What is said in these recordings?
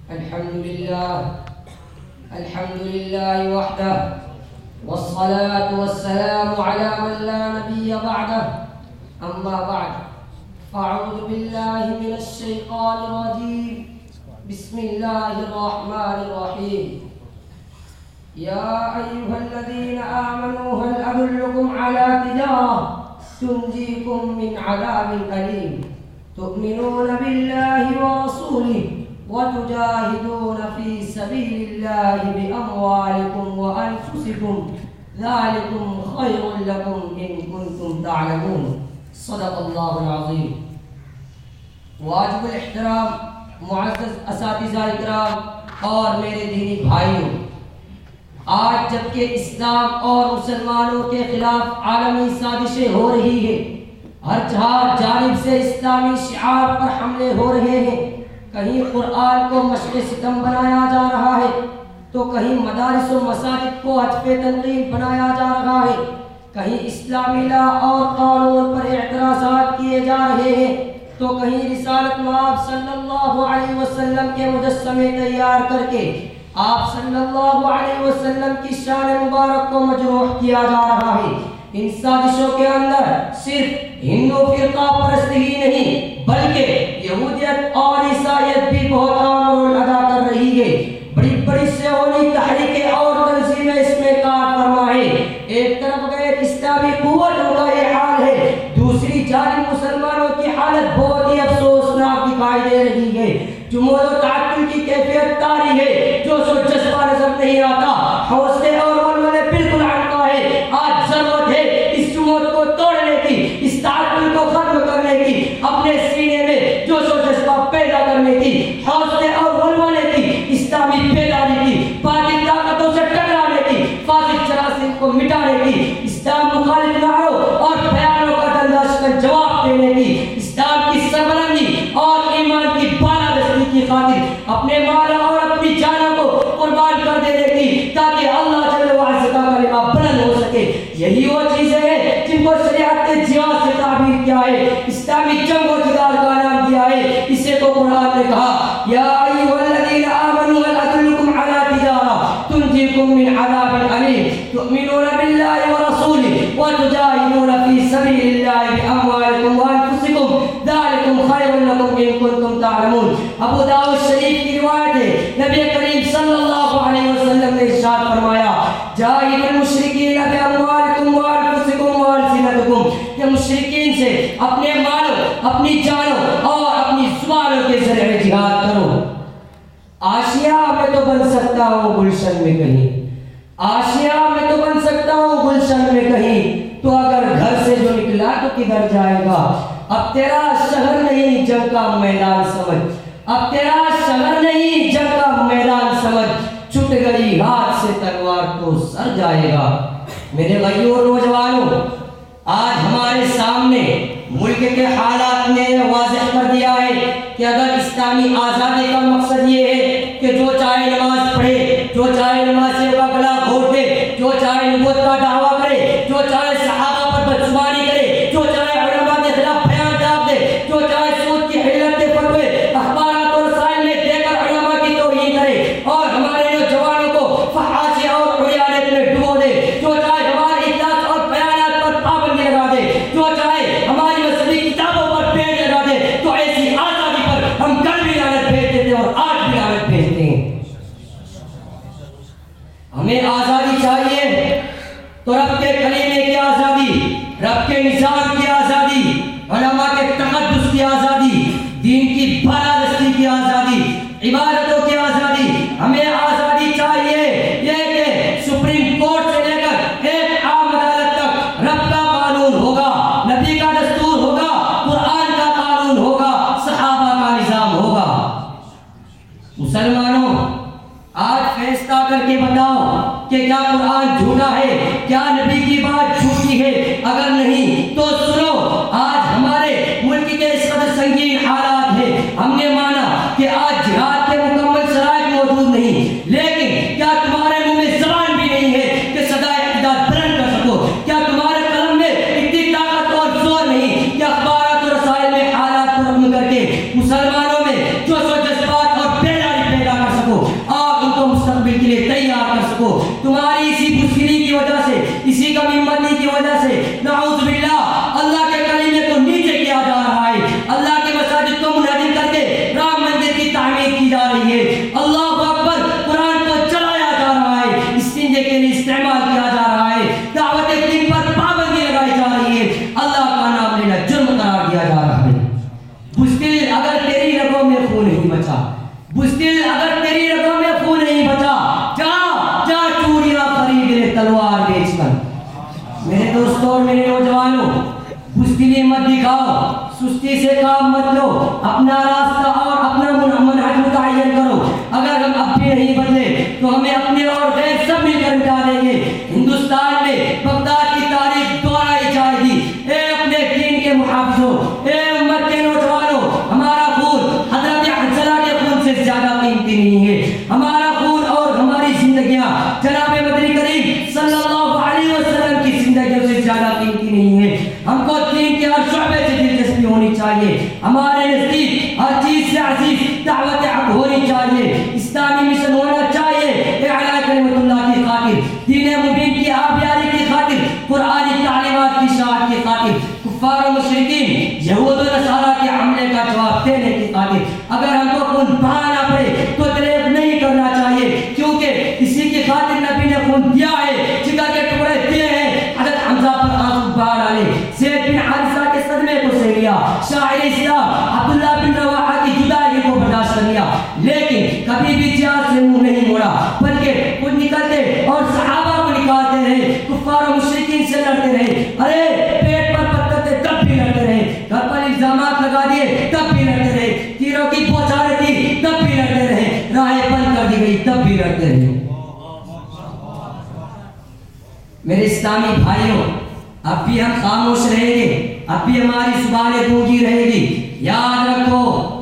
الحمد لله وحده والصلاة والسلام على من لا نبي بعده أما بعد فأعوذ بالله من الشيطان الرجيم بسم الله الرحمن الرحيم يا أيها الذين آمنوا هل أدلكم على تجارة تنجيكم من عذاب أليم تؤمنون بالله ورسوله وتجاهدون في سبيل الله بأموالكم وأنفسكم ذلكم خير لكم إن كنتم تعلمون صدق الله العظيم. واجب الاحترام معزز اساتذہ اکرام اور میرے دینی بھائیوں، آج جبکہ اسلام اور مسلمانوں کے خلاف عالمی سازشیں ہو رہی ہیں، ہر جانب سے اسلامی شعار پر حملے ہو رہے ہیں، کہیں قرآن کو مشق ستم بنایا جا رہا ہے تو کہیں مدارس و مساجد کو ہدف تنقید بنایا جا رہا ہے، کہیں اسلامی لا اور قانون پر اعتراضات کیے جا رہے ہیں تو کہیں رسالت مآب صلی اللہ علیہ وسلم کے مجسمے تیار کر کے آپ صلی اللہ علیہ وسلم کی شان مبارک کو مجروح کیا جا رہا ہے. ان سازشوں کے اندر صرف ہندو فرقہ پرستی ہی نہیں بلکہ یہودیت اور عیسائیت بھی بہت اہم رول ادا کر رہی ہے. بڑی بڑی سیونی تحریکیں اور تنظیمیں اس میں کار فرما ہے. ایک طرف غیر اسلامی قوتوں کا یہ حال ہے، دوسری جانب مسلمانوں کی حالت بہت ہی افسوسناک دکھائی دے رہی ہے. جمود و تعطل کی کیفیت طاری ہے، جوش و جذبہ نظر نہیں آتا، حوصلے اور ولولے بالکل عنقا ہے. آج ضرورت ہے اس جمود کو توڑنے کی، اس تعطل کو ختم کرنے کی، اپنے سینے میں جوش و جذبہ پیدا کرنے کی، حوصلے اور ولولے کی، اسلامی بیداری کی، باطل طاقتوں سے ٹکرانے کی، فاسد جراثیم کو مٹانے کی، اسلام مخالف نعروں اور بیانوں کا دندش کا جواب دینے کی، اسلام کی سربلندی اور ایمان کی بالادستی کی خاطر اپنے مال اور اپنی جانوں کو قربان کر دینے کی تاکہ اللہ جل وعلا کا کلمہ بلند ہو سکے. یہی وہ چیزیں ہیں جن کو شریعت نے جہاد سے تعبیر کیا ہے، اسلامی جنگ و جدال کا نام دیا ہے. اسے تو قرآن نے کہا یا ایھا الذین آمنوا هل ادلکم علی تجارہ تنجیکم من عذاب الیم تؤمنون باللہ ورسولہ وتجاہدون فی سبیل اللہ باموالکم وانفسکم ذلکم خیر لکم ان کنتم تعلمون. ابو داؤد شریف کی روایت ہے، نبی کریم صلی اللہ علیہ وسلم نے ارشاد فرمایا جاہد المشرکین باموالکم وانفسکم والسنتکم، کہ مشرکین سے اپنے مالوں، اپنی جانوں اور اپنی زبانوں کے ذریعے جہاد کرو. آشیا میں تو بن سکتا ہوں گلشن میں کہیں، آشیا میں تو بن سکتا ہوں گلشن میں کہیں، تو اگر گھر سے جو نکلا تو کدھر جائے گا. اب تیرا شہر نہیں جنگ کا میدان سمجھ، اب تیرا شہر نہیں جنگ کا میدان سمجھ، چھٹ گئی ہاتھ سے تلوار تو سر جائے گا. میرے بھائیوں اور نوجوانوں، آج ہمارے سامنے ملک کے حالات نے واضح کر دیا ہے کہ اگر اسلامی آزادی کا مقصد یہ ہے کہ جو چاہے نماز پڑھے، جو چاہے نماز سے گلا گھونٹ دے، جو چاہے نبوت کا دعویٰ کرے، جو چاہے صحابہ پر بدزبانی کرے، جو چاہے علماء کے خلاف بیان داغ دے، جو چاہے سود کی حلت کے فتوے اخبارات اور رسائل میں دے کر علماء کی توہین کرے اور ہمارے نوجوانوں کو فحاشی اور عریانیت میں ڈبو دے، جو چاہے ہمارے اجلاس اور بیانات پر پابندی لگا دے، جو چاہے ہماری مذہبی کتابوں پر پیڑ لگا دے، تو ایسی آزادی پر ہم کل بھی لعنت بھیجتے تھے اور آج بھی لعنت بھیجتے ہیں. ہمیں آزادی چاہیے تو رب کے کلیمے کی آزادی، رب کے نظام کی آزادی، علماء کے تقدس کی آزادی، دین کی بالادستی کی آزادی، عبادتوں کی آزادی. ہمیں آزادی چاہیے یہ کہ سپریم کورٹ سے لے کر ایک عام عدالت تک رب کا قانون ہوگا، نبی کا دستور ہوگا، قرآن کا قانون ہوگا، صحابہ کا نظام ہوگا. مسلمانوں، آج فیصلہ کر کے بتاؤ کہ کیا قرآن جھوٹا ہے، کیا نبی کی بات جھوٹی ہے؟ اگر نہیں تو سنو بزدلی مت دکھاؤ، سستی سے کام مت لو، اپنا راستہ اور اپنا منہج متعین کرو. اگر ہم اب بھی نہیں بدلے تو ہمیں اپنے اور غیر سب مل کر مٹا دیں گے. ہندوستان میں بغداد کی تاریخ دہرائی جائے گی. اے اپنے دین کے محافظوں، اے امت کے نوجوانوں، ہمارا خون حضرت حنظلہ کے خون سے زیادہ قیمتی نہیں ہے. ہمارا خون اور ہماری زندگیاں جناب مدنی کریم صلی اللہ علیہ وسلم کی زندگیوں سے زیادہ قیمتی نہیں ہے. ہم کو دین کے ہر شعبے سے دلچسپی ہونی چاہیے. ہمارے نزدیک ہر چیز سے عزیز دعوت حق ہونی چاہیے، اسلامی مشن ہونا چاہیے. اعلیٰ کلمت اللہ کی خاطر، دین مبین کی آبیاری کی خاطر، قرآنی تعلیمات کی اشاعت کی خاطر، کفار و مشرکین یہود و نصارہ کے حملے کا جواب دینے کی خاطر. اگر ہم کو خون بہانا پڑے تو دریغ نہیں کرنا چاہیے، کیونکہ اسی کی خاطر نبی نے خون دیا ہے، جگر کے ٹکڑے دیے ہیں. حضرت حمزہ پر آنسو بہا ڈالے، زید بن حارثہ کے صدمے کو سہ لیا، شاعر اسلام عبداللہ بن رواحہ کی جدائی کو برداشت کر لیا، لیکن کبھی بھی جہاد سے منہ نہیں موڑا، بلکہ خود نکلتے اور صحابہ کو نکالتے رہے، کفار و مشرکین سے لڑتے رہے. ارے پیٹ پر پتھر تھے تب بھی لڑتے رہے، گھر پر الزامات لگا دیے تب بھی لڑتے رہے، تیروں کی بوچھاریں تھی تب بھی لڑتے رہے، راہیں بند کر دی گئی تب بھی لڑتے رہے. میرے اسلامی بھائیوں، اب بھی ہم خاموش رہیں گے، اب بھی ہماری زبانیں گونگی رہے گی. یاد رکھو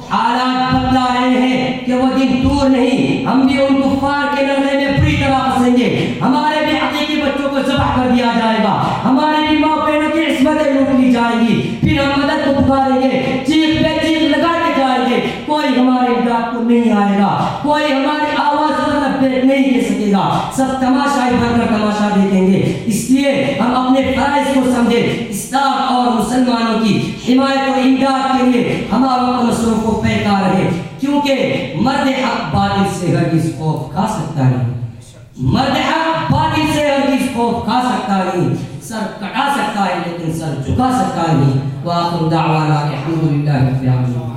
حالات بدلا رہے ہیں کہ وہ دن دور نہیں، ہم بھی ان کفار کے نظر میں بری طرح پھنسیں گے. ہمارے بھی حقیقی بچوں کو ذبح کر دیا جائے گا، ہماری بھی ماں بہنوں کی عصمتیں لوٹ لی جائیں گی. پھر ہم مدد کو پکاریں گے، چیخ پہ چیخ لگاتے جائیں گے، کوئی ہمارے امداد کو نہیں آئے گا، کوئی ہماری آواز پر لبیک نہیں دے سکے گا. سب تماشائی بن کر تماشا دیکھیں گے. اس لیے ہم اپنے فرائض کو سمجھیں، اسلام اور مسلمانوں کی حمایت و امداد کے لیے ہمارا وقت مصروف و پیکار رہے، کیونکہ مرد حق باطل سے ہرگز خوف کھا سکتا نہیں. مرد حق باطل سے ہرگز خوف کھا سکتا نہیں. سر کٹا سکتا ہے لیکن سر جھکا سکتا نہیں. وآخر دعوانا الحمدللہ رب العالمین.